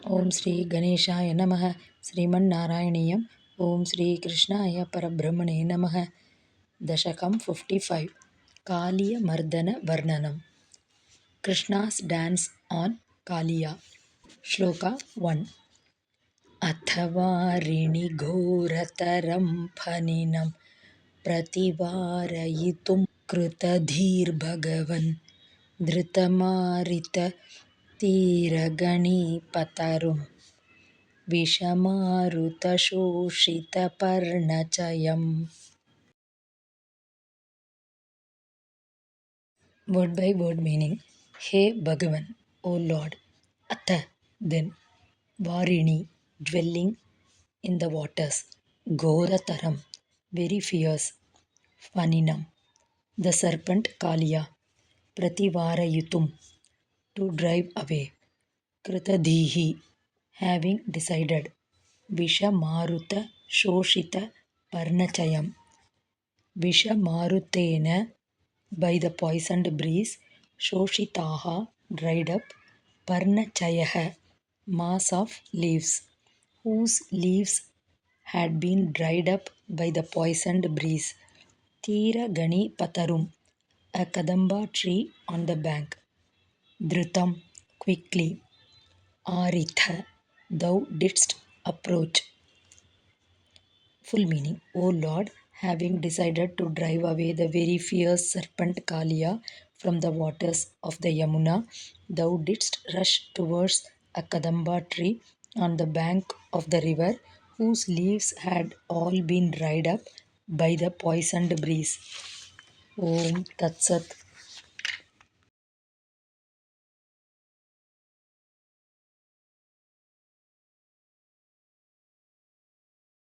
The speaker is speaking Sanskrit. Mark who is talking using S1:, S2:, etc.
S1: ಓಂ ಶ್ರೀ ಗಣೇಶಾಯ ನಮಃ ಶ್ರೀಮನ್ನಾರಾಯಣೀಯಂ ಓಂ ಶ್ರೀ ಕೃಷ್ಣಾಯ ಪರಬ್ರಹ್ಮಣೇ ನಮಃ ದಶಕಂ 55 ಕಾಲಿಯ ಮರ್ದನ ವರ್ಣನಂ ಕೃಷ್ಣಾಸ್ ಡ್ಯಾನ್ಸ್ ಆನ್ ಕಾಲಿಯಾ ಶ್ಲೋಕ 1 ಅಥವಾರಿಣಿ ಘೋರತರಂ ಫನಿನಂ ಪ್ರತಿವಾರಯಿತುಂ ಕೃತಧೀರ್ಭಗವನ್ ಧೃತಮಾರಿತ ತೀರಗಣೀಪತರುಂ ವಿಷಮಾರುತಶೋಷಿತಪರ್ಣಚಯಂ. Word by word meaning. Hey Bhagavan, O Lord. Atha, then. Varini, dwelling in the waters. Ghorataram, very fierce. Faninam, the serpent Kaliya. Prativarayutum, to drive away. Kritadhihi, having decided. Vishamaruta Shoshita Parnachayam. Vishamarutena, by the poisoned breeze. Shoshitaha, dried up. Parnachayaha, mass of leaves, whose leaves had been dried up by the poisoned breeze. Tira Gani Patarum, a kadamba tree on the bank. Dhrutam, quickly. Aritha, thou didst approach. Full meaning. O Lord, having decided to drive away the very fierce serpent Kaliya from the waters of the Yamuna, thou didst rush towards a kadamba tree on the bank of the river, whose leaves had all been dried up by the poisoned breeze. Om Tat Sat.